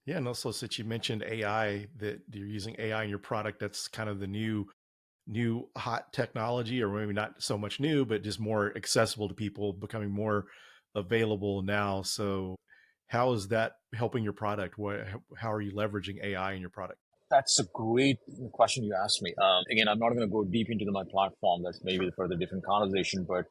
Yeah, and also since you mentioned AI, that you're using AI in your product, that's kind of the new hot technology, or maybe not so much new, but just more accessible to people, becoming more available now. So, how is that helping your product? How are you leveraging AI in your product? That's a great question you asked me. Again, I'm not going to go deep into my platform. That's maybe for the different conversation. But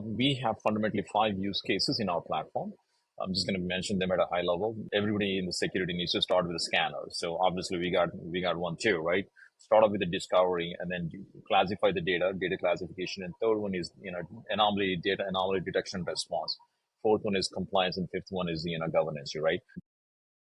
we have fundamentally five use cases in our platform. I'm just going to mention them at a high level. Everybody in the security needs to start with a scanner. So obviously we got one too, right? Start off with the discovery, and then you classify the data classification. And third one is data anomaly detection and response. Fourth one is compliance, and fifth one is governance, right?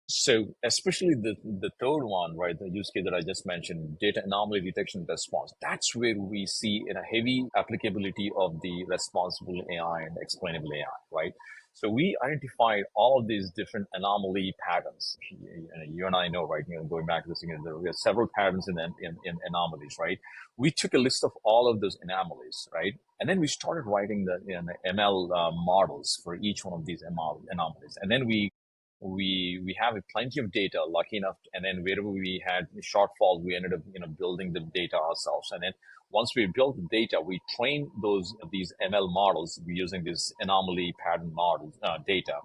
So especially the third one, right, the use case that I just mentioned, data anomaly detection and response. That's where we see in a heavy applicability of the responsible AI and explainable AI, right? So we identified all of these different anomaly patterns. You and I know, right? Going back to this, there are several patterns in anomalies, right? We took a list of all of those anomalies, right? And then we started writing the ML models for each one of these anomalies. And then we have plenty of data, lucky enough, and then wherever we had shortfalls, we ended up building the data ourselves. And then once we built the data, we trained these ML models using this anomaly pattern model data.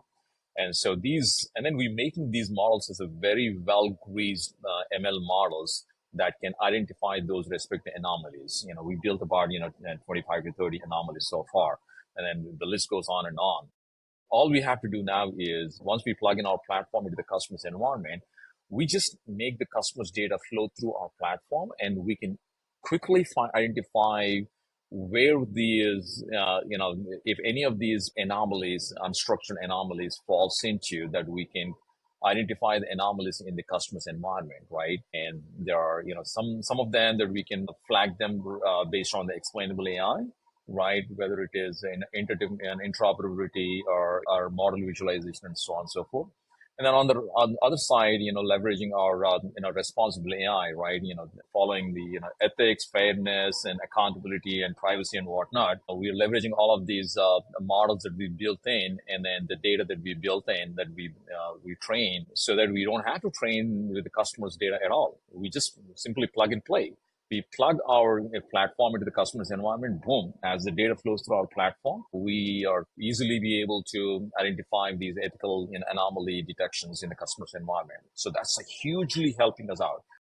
And so and then we're making these models as a very well greased ML models that can identify those respective anomalies. We built about 25 to 30 anomalies so far, and then the list goes on and on. All we have to do now is once we plug in our platform into the customer's environment, we just make the customer's data flow through our platform, and we can quickly identify where these, if any of these anomalies, unstructured anomalies falls into, that we can identify the anomalies in the customer's environment, right? And there are, some of them that we can flag them based on the explainable AI, right? Whether it is an interoperability or model visualization and so on and so forth. And then on the other side, leveraging our responsible AI, right? Following the ethics, fairness, and accountability and privacy and whatnot. We are leveraging all of these models that we built in, and then the data that we built in that we train, so that we don't have to train with the customer's data at all. We just simply plug and play. We plug our platform into the customer's environment. Boom, as the data flows through our platform, we are easily be able to identify these ethical anomaly detections in the customer's environment. So that's hugely helping us out.